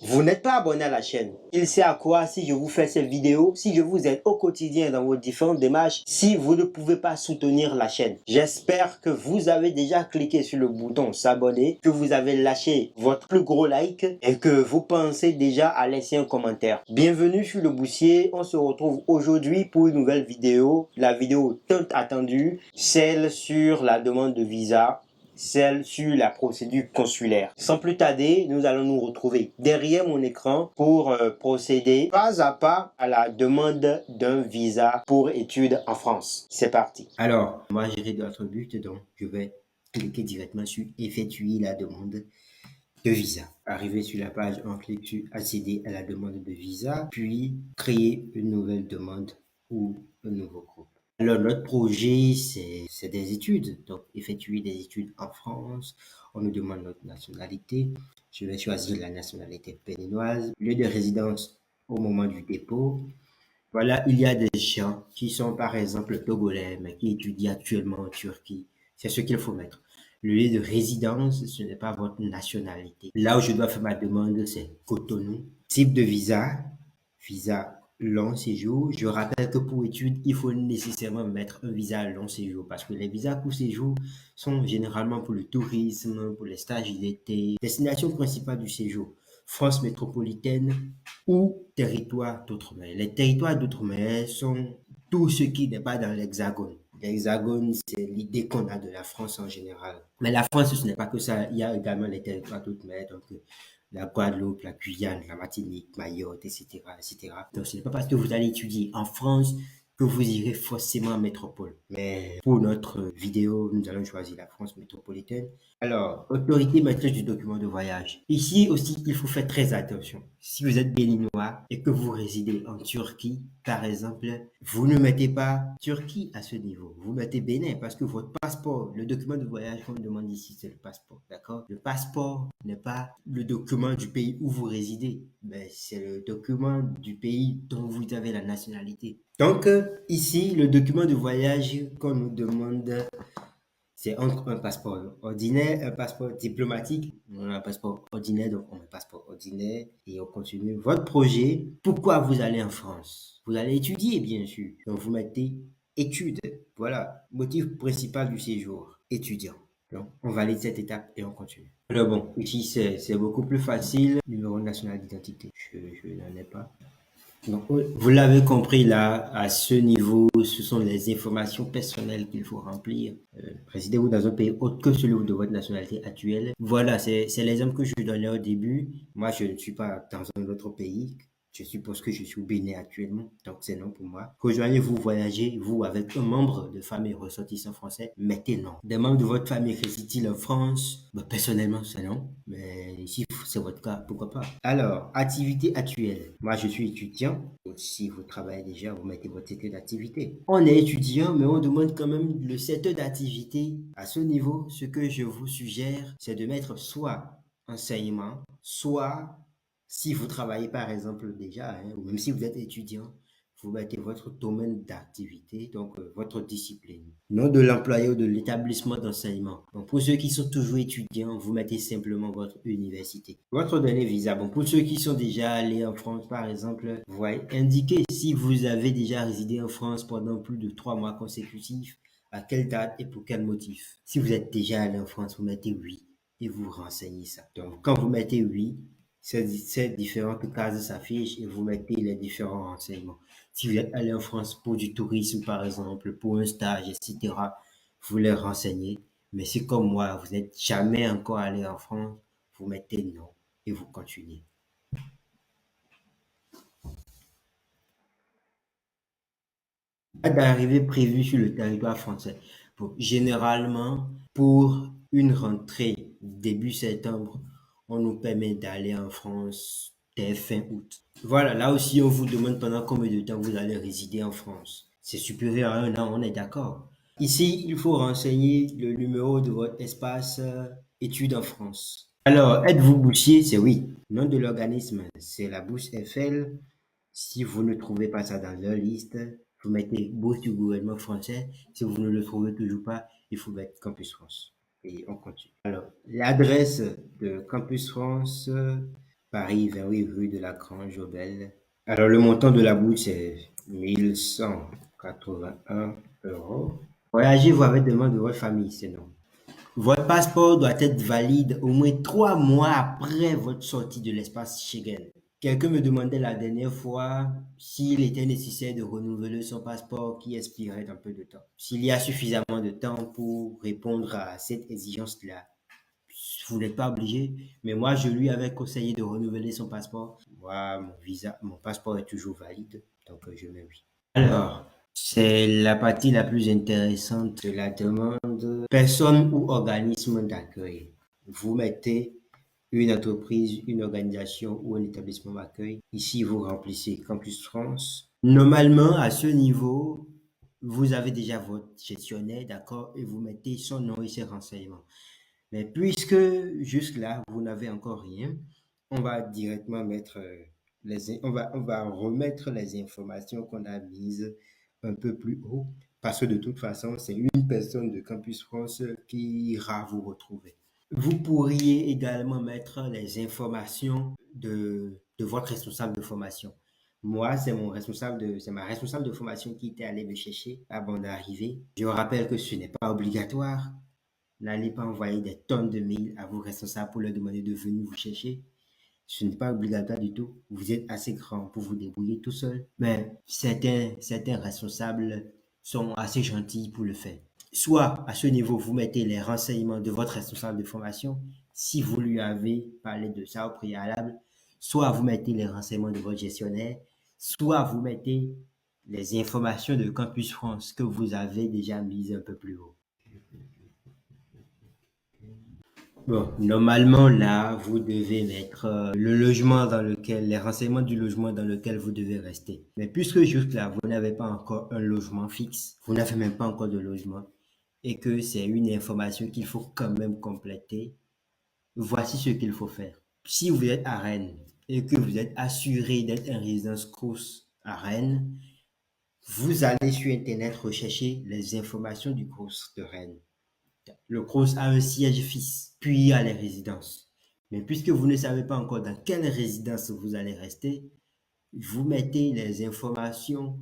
Vous n'êtes pas abonné à la chaîne. Il sert à quoi si je vous fais cette vidéo, si je vous aide au quotidien dans vos différentes démarches, si vous ne pouvez pas soutenir la chaîne. J'espère que vous avez déjà cliqué sur le bouton s'abonner, que vous avez lâché votre plus gros like et que vous pensez déjà à laisser un commentaire. Bienvenue sur le Boursier. On se retrouve aujourd'hui pour une nouvelle vidéo, la vidéo tant attendue, celle sur la demande de visa, celle sur la procédure consulaire. Sans plus tarder, nous allons nous retrouver derrière mon écran pour procéder pas à pas à la demande d'un visa pour études en France. C'est parti. Alors, moi j'ai d'autres buts, donc je vais cliquer directement sur effectuer la demande de visa. Arrivé sur la page, on clique sur accéder à la demande de visa, puis créer une nouvelle demande ou un nouveau groupe. Alors, notre projet, c'est des études. Donc, effectuer des études en France. On nous demande notre nationalité. Je vais choisir la nationalité béninoise. Lieu de résidence au moment du dépôt. Voilà, il y a des gens qui sont, par exemple, togolais, mais qui étudient actuellement en Turquie. C'est ce qu'il faut mettre. Le lieu de résidence, ce n'est pas votre nationalité. Là où je dois faire ma demande, c'est Cotonou. Type de visa, visa long séjour. Je rappelle que pour études, il faut nécessairement mettre un visa long séjour parce que les visas court séjour sont généralement pour le tourisme, pour les stages d'été. Destination principale du séjour, France métropolitaine ou territoire d'outre-mer. Les territoires d'outre-mer sont tout ce qui n'est pas dans l'hexagone. L'hexagone, c'est l'idée qu'on a de la France en général. Mais la France, ce n'est pas que ça. Il y a également les territoires d'outre-mer, donc la Guadeloupe, la Guyane, la Martinique, Mayotte, etc., etc. Donc, ce n'est pas parce que vous allez étudier en France que vous irez forcément en métropole. Mais pour notre vidéo, nous allons choisir la France métropolitaine. Alors, autorité maîtrise du document de voyage. Ici aussi, il faut faire très attention. Si vous êtes béninois et que vous résidez en Turquie, par exemple, vous ne mettez pas Turquie à ce niveau. Vous mettez Bénin parce que votre passeport, le document de voyage qu'on demande ici, c'est le passeport, d'accord? Le passeport n'est pas le document du pays où vous résidez, mais c'est le document du pays dont vous avez la nationalité. Donc, ici, le document de voyage qu'on nous demande, c'est entre un passeport ordinaire, un passeport diplomatique. On a un passeport ordinaire, donc on a un passeport ordinaire et on continue. Votre projet, pourquoi vous allez en France? Vous allez étudier, bien sûr. Donc vous mettez études. Voilà, motif principal du séjour, étudiant. Donc on valide cette étape et on continue. Alors bon, ici c'est beaucoup plus facile. Numéro national d'identité, je n'en ai pas. Donc, vous l'avez compris là, à ce niveau, ce sont les informations personnelles qu'il faut remplir. Résidez-vous dans un pays autre que celui de votre nationalité actuelle? Voilà, c'est l'exemple que je donnais au début. Moi, je ne suis pas dans un autre pays. Je suppose que je suis au Bénin actuellement, donc c'est non pour moi. Rejoignez-vous, voyagez, vous, avec un membre de famille ressortissant français, mettez non. Des membres de votre famille résident-ils en France? Ben, personnellement, c'est non. Mais si c'est votre cas, pourquoi pas? Alors, activité actuelle. Moi, je suis étudiant. Si vous travaillez déjà, vous mettez votre secteur d'activité. On est étudiant, mais on demande quand même le secteur d'activité. À ce niveau, ce que je vous suggère, c'est de mettre soit enseignement, soit si vous travaillez par exemple déjà, hein, ou même si vous êtes étudiant, vous mettez votre domaine d'activité, donc votre discipline. Nom de l'employeur de l'établissement d'enseignement. Donc pour ceux qui sont toujours étudiants, vous mettez simplement votre université. Votre données visa. Bon, pour ceux qui sont déjà allés en France, par exemple, vous voyez, indiquez si vous avez déjà résidé en France pendant plus de 3 mois consécutifs, à quelle date et pour quel motif. Si vous êtes déjà allé en France, vous mettez oui et vous renseignez ça. Donc quand vous mettez oui, ces différentes cases s'affichent et vous mettez les différents renseignements. Si vous êtes allé en France pour du tourisme, par exemple, pour un stage, etc., vous les renseignez. Mais si comme moi, vous n'êtes jamais encore allé en France, vous mettez non et vous continuez. Date d'arrivée prévue sur le territoire français. Bon, généralement, pour une rentrée début septembre, on nous permet d'aller en France dès fin août. Voilà, là aussi, on vous demande pendant combien de temps vous allez résider en France. C'est supérieur à un an, on est d'accord. Ici, il faut renseigner le numéro de votre espace études en France. Alors, êtes-vous boursier? C'est oui. Nom de l'organisme, c'est la Bourse Eiffel. Si vous ne trouvez pas ça dans leur liste, vous mettez Bourse du gouvernement français. Si vous ne le trouvez toujours pas, il faut mettre Campus France. Et on continue. Alors, l'adresse de Campus France, Paris, 28 rue de la Grange Auberge. Alors, le montant de la bourse, c'est 1181 euros. Voyagez-vous avec des membres de votre famille, c'est non. Votre passeport doit être valide au moins 3 mois après votre sortie de l'espace Schengen. Quelqu'un me demandait la dernière fois s'il était nécessaire de renouveler son passeport qui expirait dans peu de temps. S'il y a suffisamment de temps pour répondre à cette exigence-là, vous n'êtes pas obligé, mais moi, je lui avais conseillé de renouveler son passeport. Moi, mon passeport est toujours valide, donc je mets oui. Alors, c'est la partie la plus intéressante de la demande. Personne ou organisme d'accueil. Vous mettez une entreprise, une organisation ou un établissement d'accueil. Ici, vous remplissez Campus France. Normalement, à ce niveau, vous avez déjà votre gestionnaire, d'accord, et vous mettez son nom et ses renseignements. Mais puisque jusque-là, vous n'avez encore rien, on va directement mettre on va remettre les informations qu'on a mises un peu plus haut, parce que de toute façon, c'est une personne de Campus France qui ira vous retrouver. Vous pourriez également mettre les informations de votre responsable de formation. Moi, c'est ma responsable de formation qui était allée me chercher avant d'arriver. Je rappelle que ce n'est pas obligatoire. N'allez pas envoyer des tonnes de mails à vos responsables pour leur demander de venir vous chercher. Ce n'est pas obligatoire du tout. Vous êtes assez grand pour vous débrouiller tout seul. Mais certains responsables sont assez gentils pour le faire. Soit à ce niveau, vous mettez les renseignements de votre responsable de formation, si vous lui avez parlé de ça au préalable, soit vous mettez les renseignements de votre gestionnaire, soit vous mettez les informations de Campus France que vous avez déjà mises un peu plus haut. Bon, normalement, là, vous devez mettre le logement dans lequel, les renseignements du logement dans lequel vous devez rester. Mais puisque juste là, vous n'avez pas encore un logement fixe, vous n'avez même pas encore de logement, et que c'est une information qu'il faut quand même compléter, voici ce qu'il faut faire. Si vous êtes à Rennes et que vous êtes assuré d'être un résident Crous à Rennes, vous allez sur Internet rechercher les informations du Crous de Rennes. Le CROSS a un siège fixe, puis il y a les résidences. Mais puisque vous ne savez pas encore dans quelle résidence vous allez rester, vous mettez les informations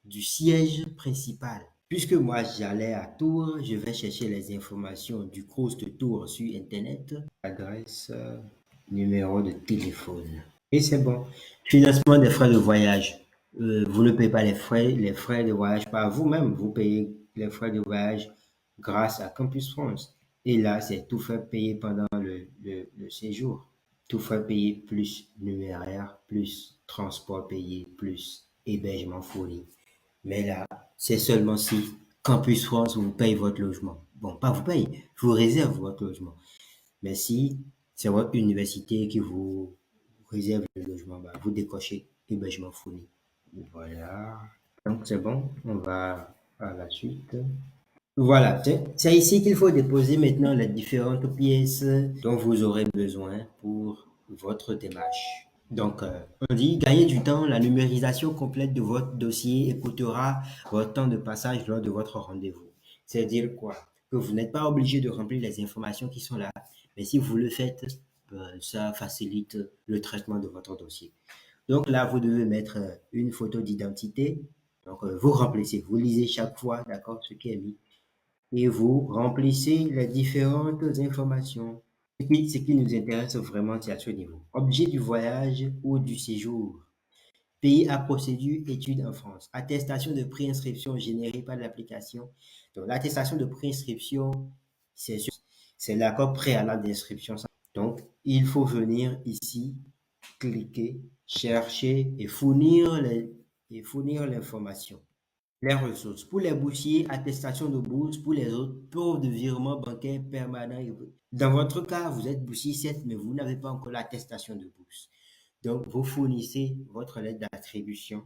du siège principal. Puisque moi j'allais à Tours, je vais chercher les informations du CROSS de Tours sur Internet, adresse, numéro de téléphone. Et c'est bon. Financement des frais de voyage. Vous ne payez pas les frais de voyage par vous-même, vous payez les frais de voyage grâce à Campus France. Et là, c'est tout fait payer pendant le séjour. Tout frais payé plus numéraire, plus transport payé, plus hébergement fourni. Mais là, c'est seulement si Campus France vous paye votre logement. Bon, pas vous paye, vous réserve votre logement. Mais si c'est votre université qui vous réserve le logement, bah, vous décochez hébergement fourni. Voilà. Donc c'est bon, on va à la suite. Voilà, c'est ici qu'il faut déposer maintenant les différentes pièces dont vous aurez besoin pour votre démarche. Donc, on dit gagner du temps, la numérisation complète de votre dossier écoutera votre temps de passage lors de votre rendez-vous. C'est-à-dire quoi? Que vous n'êtes pas obligé de remplir les informations qui sont là, mais si vous le faites, ça facilite le traitement de votre dossier. Donc là, vous devez mettre une photo d'identité. Donc, vous remplissez, vous lisez chaque fois, d'accord, ce qui est mis et vous remplissez les différentes informations. Ce qui nous intéresse vraiment, c'est à ce niveau. Objet du voyage ou du séjour. Pays à procédure, études en France. Attestation de préinscription générée par l'application. Donc, l'attestation de préinscription, c'est l'accord préalable d'inscription. Donc, il faut venir ici, cliquer, chercher et fournir l'information. Les ressources. Pour les boursiers, attestation de bourse. Pour les autres, preuve de virement bancaire permanent. Dans votre cas, vous êtes boursier, certes, mais vous n'avez pas encore l'attestation de bourse. Donc, vous fournissez votre lettre d'attribution.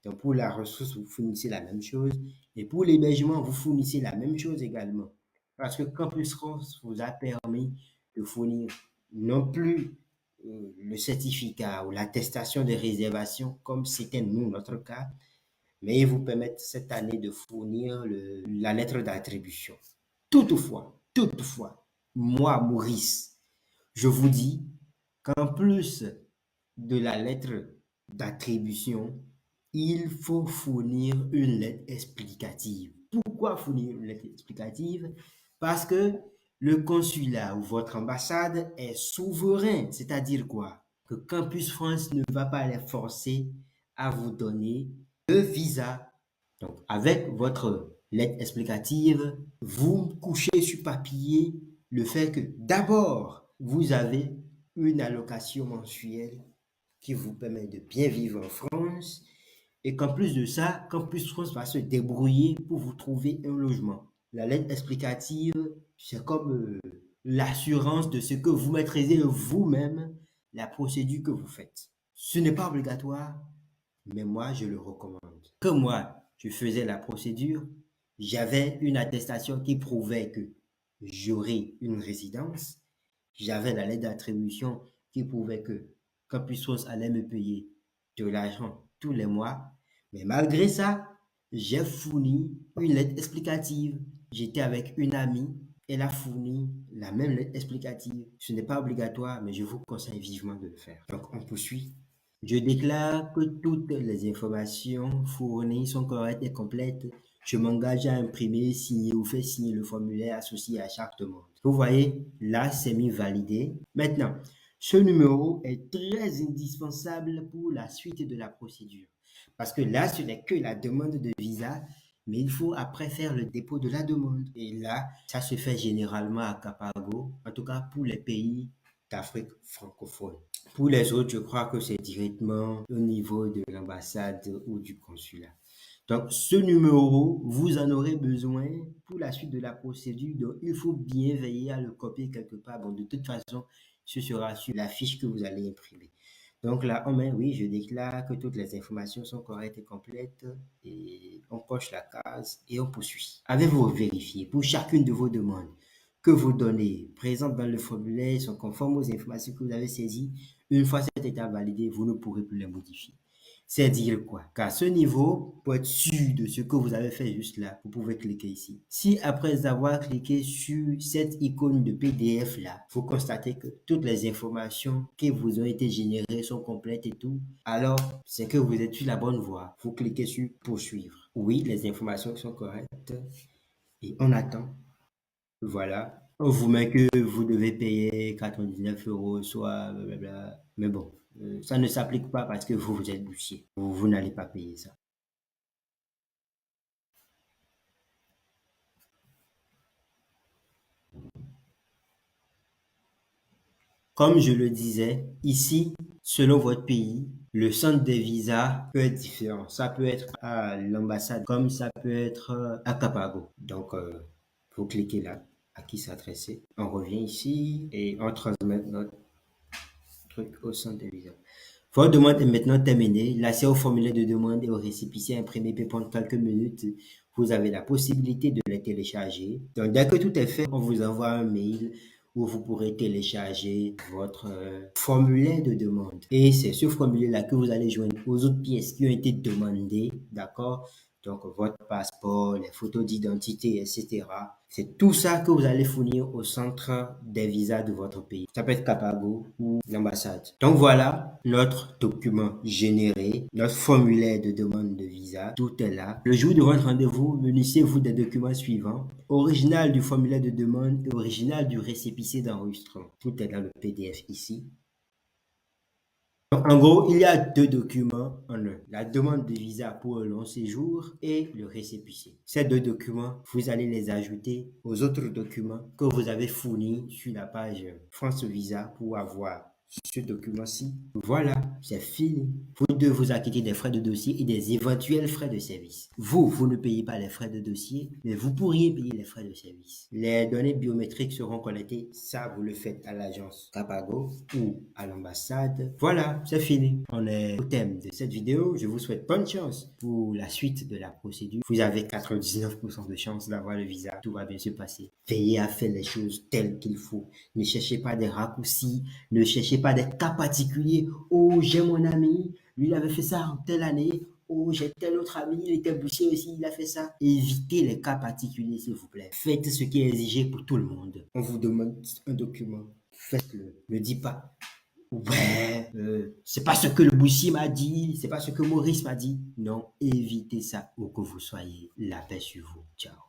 Donc, pour la ressource, vous fournissez la même chose. Et pour l'hébergement, vous fournissez la même chose également. Parce que Campus France vous a permis de fournir non plus le certificat ou l'attestation de réservation, comme c'était nous, notre cas, mais ils vous permettent cette année de fournir la lettre d'attribution. Toutefois, moi, Maurice, je vous dis qu'en plus de la lettre d'attribution, il faut fournir une lettre explicative. Pourquoi fournir une lettre explicative? Parce que le consulat ou votre ambassade est souverain. C'est-à-dire quoi? Que Campus France ne va pas les forcer à vous donner le visa. Donc, avec votre lettre explicative, vous couchez sur papier le fait que d'abord, vous avez une allocation mensuelle qui vous permet de bien vivre en France et qu'en plus de ça, Campus France va se débrouiller pour vous trouver un logement. La lettre explicative, c'est comme l'assurance de ce que vous maîtrisez vous-même, la procédure que vous faites. Ce n'est pas obligatoire, mais moi, je le recommande. Que moi, je faisais la procédure, j'avais une attestation qui prouvait que j'aurais une résidence, j'avais la lettre d'attribution qui prouvait que Campus France allait me payer de l'argent tous les mois, mais malgré ça, j'ai fourni une lettre explicative. J'étais avec une amie, elle a fourni la même lettre explicative. Ce n'est pas obligatoire, mais je vous conseille vivement de le faire. Donc, on poursuit. Je déclare que toutes les informations fournies sont correctes et complètes. Je m'engage à imprimer, signer ou faire signer le formulaire associé à chaque demande. Vous voyez, là, c'est mis validé. Maintenant, ce numéro est très indispensable pour la suite de la procédure. Parce que là, ce n'est que la demande de visa, mais il faut après faire le dépôt de la demande. Et là, ça se fait généralement à Capago, en tout cas pour les pays d'Afrique francophone. Pour les autres, je crois que c'est directement au niveau de l'ambassade ou du consulat. Donc, ce numéro, vous en aurez besoin pour la suite de la procédure. Donc, il faut bien veiller à le copier quelque part. Bon, de toute façon, ce sera sur la fiche que vous allez imprimer. Donc là, on met, oui, je déclare que toutes les informations sont correctes et complètes et on coche la case et on poursuit. Avez-vous vérifié pour chacune de vos demandes que vos données présentes dans le formulaire sont conformes aux informations que vous avez saisies? Une fois cette étape validée, vous ne pourrez plus les modifier. C'est dire quoi? Qu'à ce niveau, pour être sûr de ce que vous avez fait juste là, vous pouvez cliquer ici. Si après avoir cliqué sur cette icône de PDF là, vous constatez que toutes les informations qui vous ont été générées sont complètes et tout, alors c'est que vous êtes sur la bonne voie. Vous cliquez sur poursuivre. Oui, les informations sont correctes et on attend. Voilà. On vous met que vous devez payer 99 euros, soit blablabla. Mais bon, ça ne s'applique pas parce que vous êtes boursier. Vous n'allez pas payer ça. Comme je le disais, ici, selon votre pays, le centre des visas peut être différent. Ça peut être à l'ambassade, comme ça peut être à Capago. Donc, vous cliquez là, à qui s'adresser. On revient ici et on transmet notre truc au centre des visas. Votre demande est maintenant terminée. L'accès au formulaire de demande et au récépissé imprimé peut prendre quelques minutes. Vous avez la possibilité de les télécharger. Donc, dès que tout est fait, on vous envoie un mail où vous pourrez télécharger votre formulaire de demande. Et c'est ce formulaire-là que vous allez joindre aux autres pièces qui ont été demandées, d'accord? Donc, votre passeport, les photos d'identité, etc. C'est tout ça que vous allez fournir au centre des visas de votre pays. Ça peut être Capago ou l'ambassade. Donc voilà notre document généré, notre formulaire de demande de visa. Tout est là. Le jour de votre rendez-vous, munissez-vous des documents suivants. Original du formulaire de demande et original du récépissé d'enregistrement. Tout est dans le PDF ici. Donc, en gros, il y a deux documents en un. La demande de visa pour un long séjour et le récépissé. Ces deux documents, vous allez les ajouter aux autres documents que vous avez fournis sur la page France Visa pour avoir ce document-ci. Voilà, c'est fini. Vous devez vous acquitter des frais de dossier et des éventuels frais de service. Vous ne payez pas les frais de dossier, mais vous pourriez payer les frais de service. Les données biométriques seront collectées. Ça, vous le faites à l'agence Capago ou à l'ambassade. Voilà, c'est fini. On est au thème de cette vidéo. Je vous souhaite bonne chance pour la suite de la procédure. Vous avez 99% de chance d'avoir le visa. Tout va bien se passer. Veillez à faire les choses telles qu'il faut. Ne cherchez pas des raccourcis. Ne cherchez pas des cas particuliers. Oh, j'ai mon ami, lui il avait fait ça en telle année. Oh, j'ai tel autre ami, il était bouché aussi, il a fait ça. Évitez les cas particuliers, s'il vous plaît. Faites ce qui est exigé pour tout le monde. On vous demande un document. Faites-le. Ne dis pas. Ouais, c'est pas ce que le Boussi m'a dit, c'est pas ce que Maurice m'a dit. Non, évitez ça où que vous soyez. La paix sur vous. Ciao.